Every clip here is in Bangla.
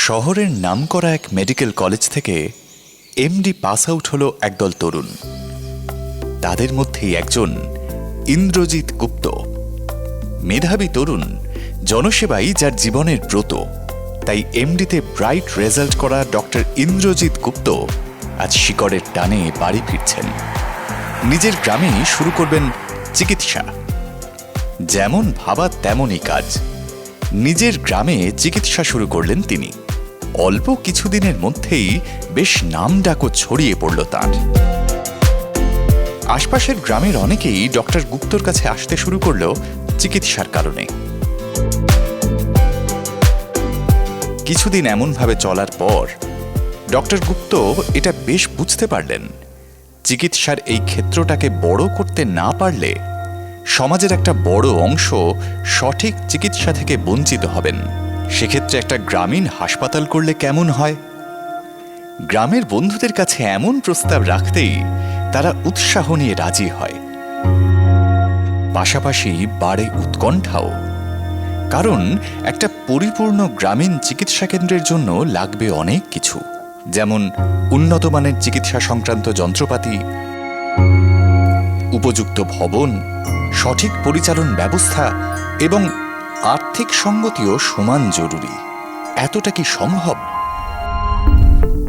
শহরের নামকরা এক মেডিকেল কলেজ থেকে এমডি পাস আউট হলো একদল তরুণ। তাদের মধ্যেই একজন ইন্দ্রজিৎ গুপ্ত, মেধাবী তরুণ, জনসেবাই যার জীবনের ব্রত। তাই এমডিতে ব্রাইট রেজাল্ট করা ডক্টর ইন্দ্রজিৎ গুপ্ত আজ শিকড়ের টানে বাড়ি ফিরছেন। নিজের গ্রামেই শুরু করবেন চিকিৎসা। যেমন ভাবা তেমনই কাজ। নিজের গ্রামে চিকিৎসা শুরু করলেন তিনি। অল্প কিছুদিনের মধ্যেই বেশ নামডাকও ছড়িয়ে পড়ল তাঁর। আশপাশের গ্রামের অনেকেই ডক্টর গুপ্তর কাছে আসতে শুরু করল চিকিৎসার কারণে। কিছুদিন এমনভাবে চলার পর ডক্টর গুপ্ত এটা বেশ বুঝতে পারলেন, চিকিৎসার এই ক্ষেত্রটাকে বড় করতে না পারলে সমাজের একটা বড় অংশ সঠিক চিকিৎসা থেকে বঞ্চিত হবেন। সেক্ষেত্রে একটা গ্রামীণ হাসপাতাল করলে কেমন হয়? গ্রামের বন্ধুদের কাছে এমন প্রস্তাব রাখতেই তারা উৎসাহ নিয়ে রাজি হয়। পাশাপাশি বাড়ে উৎকণ্ঠাও, কারণ একটা পরিপূর্ণ গ্রামীণ চিকিৎসা কেন্দ্রের জন্য লাগবে অনেক কিছু, যেমন উন্নত মানের চিকিৎসা সংক্রান্ত যন্ত্রপাতি, উপযুক্ত ভবন, সঠিক পরিচালন ব্যবস্থা এবং আর্থিক সঙ্গতিও সমান জরুরি। এতটা কি সম্ভব?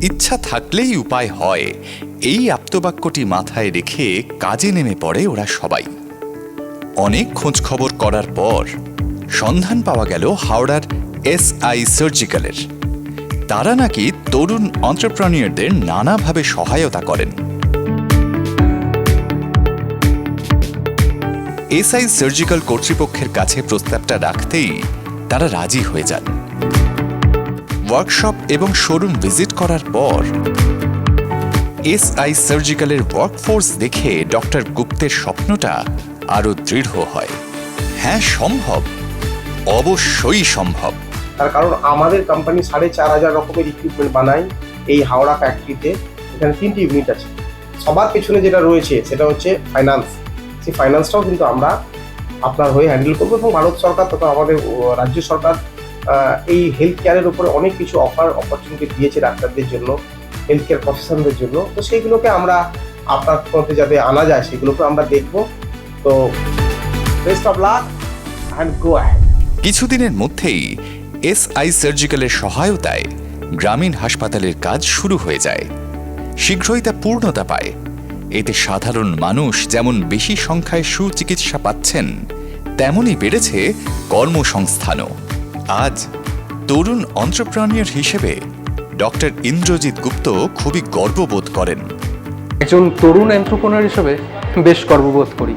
ইচ্ছা থাকলেই উপায় হয়, এই আপ্তবাক্যটি মাথায় রেখে কাজে নেমে পড়ে ওরা সবাই। অনেক খোঁজ খবর করার পর সন্ধান পাওয়া গেল হাওড়ার এসআই সার্জিক্যালের। তারা নাকি তরুণ এন্টারপ্রেনিয়রদের নানাভাবে সহায়তা করেন। এসআই সার্জিক্যাল কর্তৃপক্ষের কাছে প্রস্তাবটা রাখতেই তারা রাজি হয়ে যান। ওয়ার্কশপ এবং শোরুম ভিজিট করার পর এসআই সার্জিক্যালের ওয়ার্কফোর্স দেখে ডক্টর গুপ্তের স্বপ্নটা আরো দৃঢ় হয়। হ্যাঁ, সম্ভব, অবশ্যই সম্ভব। তার কারণ আমাদের কোম্পানি ৪,৫০০ রকমের ইকুইপমেন্ট বানায় এই হাওড়া ফ্যাক্টরিতে। এখানে 3টি ইউনিট আছে। সবার পেছনে যেটা রয়েছে সেটা হচ্ছে ফাইন্যান্স। সেই ফাইন্যান্সটাও কিন্তু আমরা আপনার হয়ে হ্যান্ডেল করবো, এবং ভারত সরকার তথা আমাদের রাজ্য সরকার এই হেলথ কেয়ারের উপরে অনেক কিছু অপরচুনিটি দিয়েছে ডাক্তারদের জন্য, হেলথ কেয়ার প্রফেশনদের জন্য। তো সেইগুলোকে আমরা আপনার মধ্যে যাতে আনা যায় সেগুলোকে আমরা দেখব। তো best of luck and go ahead. কিছুদিনের মধ্যেই এসআই সার্জিক্যালের সহায়তায় গ্রামীণ হাসপাতালের কাজ শুরু হয়ে যায়। শীঘ্রই তা পূর্ণতা পায়। এতে সাধারণ মানুষ যেমন বেশি সংখ্যায় সুচিকিৎসা পাচ্ছেন, তেমনই বেড়েছে কর্মসংস্থানও। আজ তরুণ এন্টারপ্রেনিয়র হিসেবে ডক্টর ইন্দ্রজিৎ গুপ্ত খুবই গর্ববোধ করেন। একজন তরুণ এন্টারপ্রেনিয়র হিসেবে বেশ গর্ববোধ করি।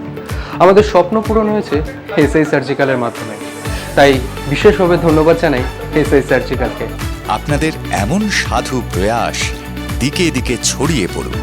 আমাদের স্বপ্ন পূরণ হয়েছে এসআই সার্জিক্যালের মাধ্যমে, তাই বিশেষভাবে ধন্যবাদ জানাই এসআই সার্জিক্যালকে। আপনাদের এমন সাধু প্রয়াস দিকে দিকে ছড়িয়ে পড়ুক।